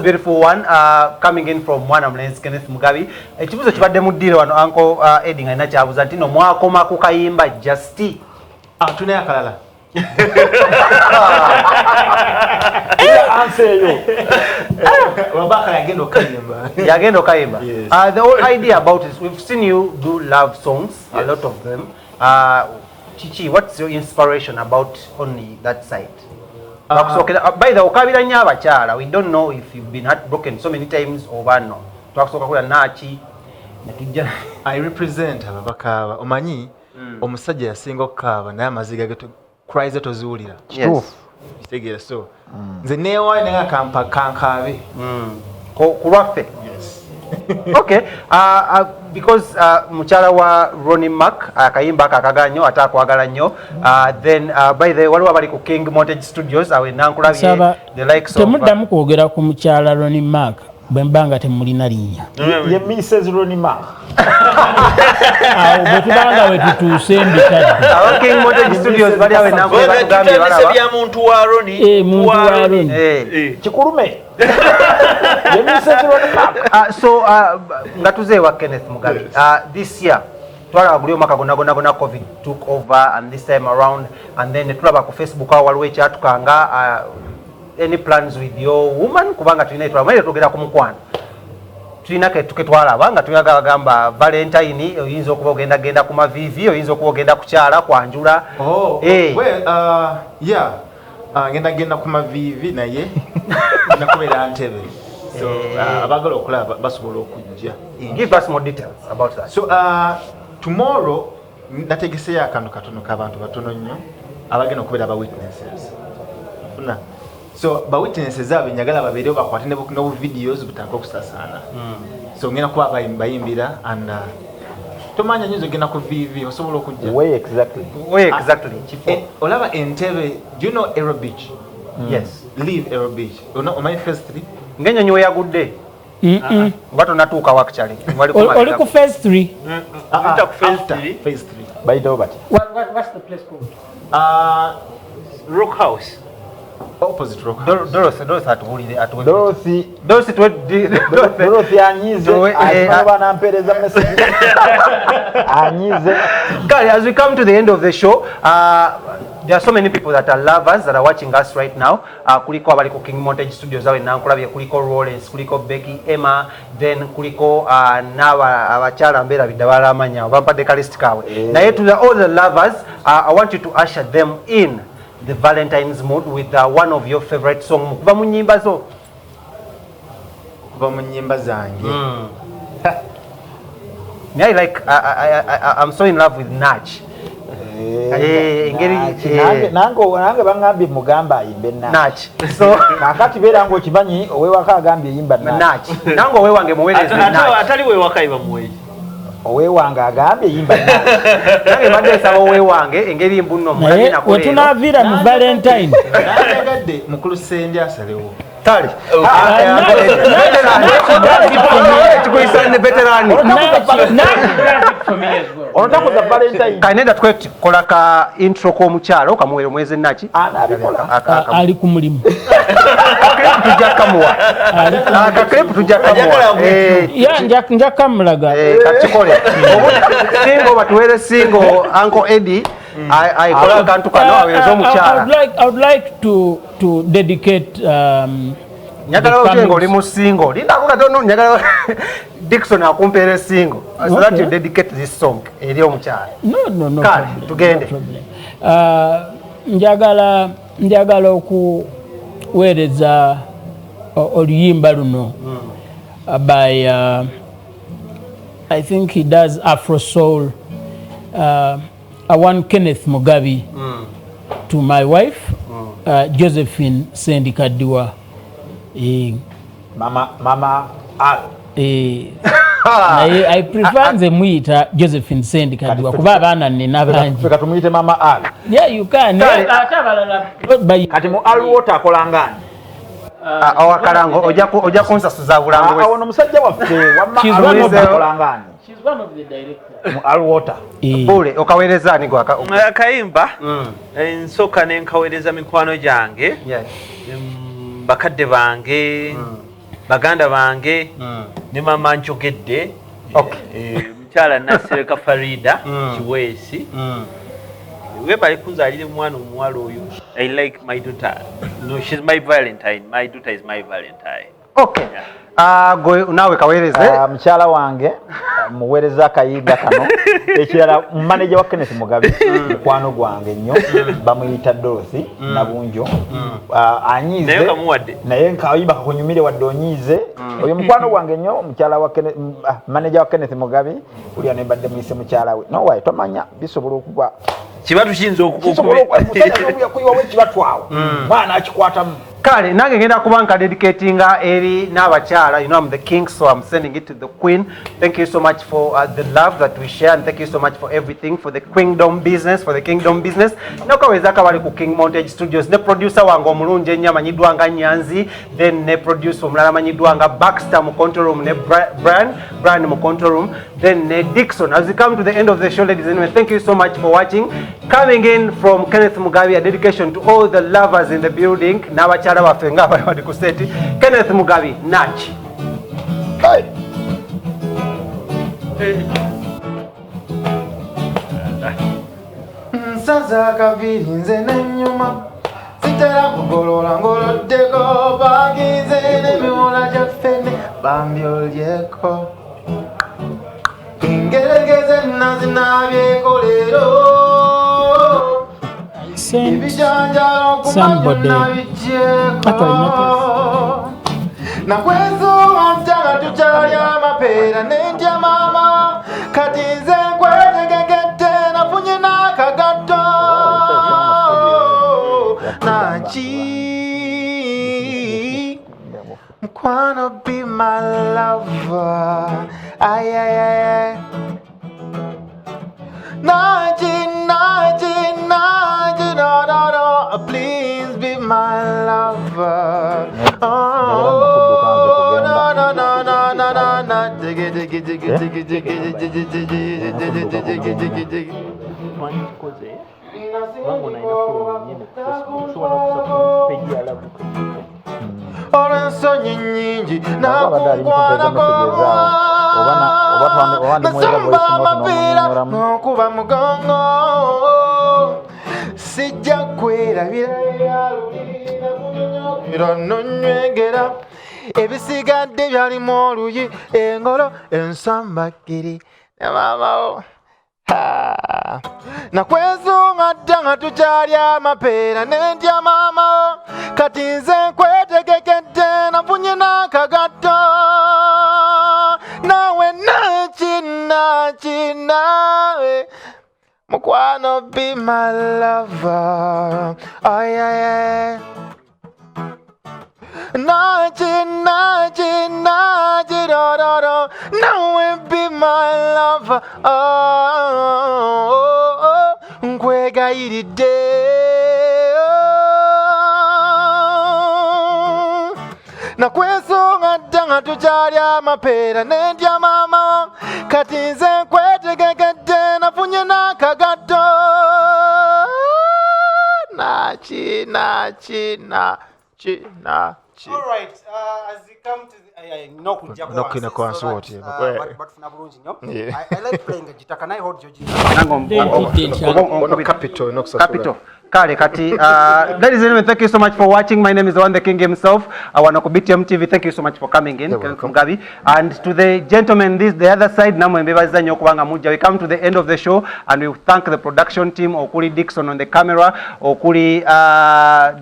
beautiful one coming in from one of Kenneth Mugabi. Ekibuzo kibadde mu ddiro wano Uncle Eddy nga ina kyabuza nti no mwakoma ku kayimba Justi. Tune akalala. Yagendo Kayimba. The whole idea about it, we've seen you do love songs, a lot of them. Chichi, what's your inspiration about only that side? By the okabira nnyo abakyala, we don't know if you've been heartbroken so many times or no. Twakusooka kula nachi. I represent ababakaaba. Omanyi omusajja yasinga okukaaba naye amaziga ge cries tozuulira. Yes. Kitegeera so. Nze neewayo naye akampa kankaabe. Kulwaffe. Yes. Okay. Because mukyala wa Ronnie Mac akayimba akaganyo atakwagala nnyo. Then by the waliwo abali ku King Montage Studios awe nankulabye the likes of temuddamu kwogera ku mukyala Ronnie Mac bwembanga temulina linnya. Ye Mrs. Ronnie Mac. Bwe tubanga we tutuuse mbitadde. Awa King Montage Studios bali awe nankulabye batugambye balaba. Bya muntu wa Ronnie. Muntu wa Ronnie. Chikurume. Ye Mrs. Ronnie Mac. So nga tuze wa Kenneth Mugabi. This year twala guli omaka gonna COVID took over and this time around and then tulaba ku Facebook awo waliwo ekyatukanga any plans with your woman kubanga tulina twamale tugera ku Mukwano. Tulina ke tuketwalaba nga tuyaga gamba Valentine oyinza okuba ogenda ku mavivi oyinza okuba ogenda kukyala kwanjula. Yeah. Ngenda ku mavivi naye nakubera ntebe. So abagala okulaba basobola okujja. Give us more details about that. So tomorrow nategeseyo akantu katono k'abantu batono nnyo abagenda okubeera aba witnesses. So ba witnesses abo njagala babeerewo bakwate ne videos butandika okusasaana. So ngenda kuba bayimbira and tomanya nyizo genda ku VV osobola okujja. Where exactly? Olaba Entebbe, do you know Aero Beach? Yes. Leave Aero Beach. My first three. Ngenyo we agudde. Ngato natuuka wakchali. Oli ku phase 3. Phase 3. By the way. What's the place called? Rock House. Opposite Rock House. Dorothy anyize aba nampereza message. Anyize. Guys, as we come to the end of the show, there are so many people that are lovers that are watching us right now. Kuliko abali ku King Montage Studios awe nankulabye kuliko Rollins, kuliko Becky, Emma, then kuliko naba abakyala mbera bidabala amanya bampadde kalist kawe. Naye to all the lovers, I want you to usher them in the Valentine's mood with one of your favorite songs. Kuva mu nnyimba zo. Kuva mu nnyimba zange. I'm so in love with Nach. Nange bangambye mugamba ayimbe Nach. So kakati beera ngo kimanyi owewaka agambye yimba Nach. Nange owewange muweereze Nach. Atali wewaka iba muweyi. Owewange agambye yimba Nach. Nange badde saba owewange engeri mbunno mulabye nakolero. Wetunaavira mu Valentine. Nategadde mukulu Ssendi asalewo. Tali. Onotakoza Valentine. Kaneda twekola ka intro k'omukyalo okamuwere mwezi naki? Ali ku mulimu. Tujja kamuwa. Akakrepu tujja kamuwa. Nja kamulaga. Kakikole. Singo batuwere singo Uncle Eddy. I would like to dedicate nyagala ojengo oli mu single linda kuna tono nyagala Dixon akumpere single so that you dedicate this song eri omukyala. No kale tugende. Njagala okuweereza oluyimba luno by I think he does Afro Soul. I want Kenneth Mugabi to my wife, Josephine Ssendi Kadiwa. Mama Al. I prefer nze muyita Josephine Ssendi Kadiwa kuba abaana nina bangi. Feka tumuyite Mama Al. Yeah, you can. Kati mu Al water akola ngani? Awakalango ojja kunsasuza bulango. Awo omusajja waffe wamma Al water akola ngani? She's one of the directors. Mu Al water. Bule okaweereza ni gwaka. Akayimba. Nsooka ne nkaweereza mikwano gyange. Yes. Bakadde bange baganda bange ne mama njogedde Mukyala Nasereka Farida Kiwesi webali kunzalire mwana omuwala oyo. I like my daughter. No, she's my Valentine. My daughter is my Valentine. Okay. Nawe kawereze mukyala wange muweereza akayimba kano ekirala manager wa Kenneth Mugabi mukwano gwange nnyo bamuyita Dorothy Nabunjo anyize naye nkayimba kakunyumire wadde onyize oyo mukwano gwange nnyo mukyala wa manager wa Kenneth Mugabi uli ano mbadde muyise mukyala we no wayi tomanya bisobola okuba kibatu kiyinza okukuyiwawo ekibatwawo mwana akikwatamu. Kale, nange ngenda kubanka dedicatinga eri n'abakyala. You know, I'm the king, so I'm sending it to the queen. Thank you so much for the love that we share, and thank you so much for everything, for the kingdom business, Nokaweza kabali ku King Montage Studios. Ne producer wange omulungi ennyo amanyiddwa nga Nyanzi, then ne producer omulala amanyiddwa nga Baxter mu control room, ne Brian mu control room, then ne Dixon. As we come to the end of the show, ladies and gentlemen, thank you so much for watching. Coming in from Kenneth Mugabi, a dedication to all the lovers in the building. N'abakyala bafenga bali ku set. Kenneth Mugabi, Nach. Hi. Nsaza kaviri nze n'ennyuma sitera kugolola ngoloddeko bagize n'emiwola gyaffe bambyolyeko ingeregeze nazinabyeko leero ebijanjalo okumanyo nabigyeko nakwezuwa ntanga tukyalya amapeera n'endya maama kati nze nkwetegekette nafunye n'akagatto naki Mukwano be my lover ay Naji no please be my lover oh no diggy olw'ensonyi nnyingi nakukwanako nasamba amapiira n'okuba mugongo sijja kwerabira era nonywegera ebisigadde byalimu oluyi engolo ensambakiri ne maamawo nakwezunga dda nga tukyalya amapeera n'endya maama kati nze nkwetegekedde nafunye n'akagatto nawe nakinawe Mukwano be my lover ay naji nawe be my lover nkwegayiridde nakwesonga dda nga tukyalya amapeera n'endya maama kati nze nkwetegekedde nafunye n'akagatto nachi All right, as we come to no kujja but funa bulungi nnyo. I like playing a guitar. Can I hold your guitar? Capital. Kale kati ladies and gentlemen, thank you so much for watching. My name is the one the king himself. I want to BTM TV. Thank you so much for coming in, Kenneth Mugabi. And to the gentlemen the other side, we come to the end of the show and we thank the production team, Okuli Dixon on the camera, Okuli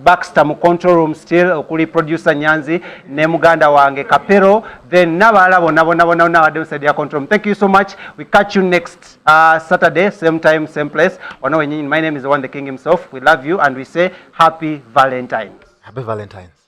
Baxter mu control room still, Okuli producer Nyanzi, Nemuganda wange Kapero, then Nabalabo nabo said their control room. Thank you so much. We catch you next Saturday, same time, same place. My name is the one the king himself. We love you and we say happy Valentine's. Happy Valentine's.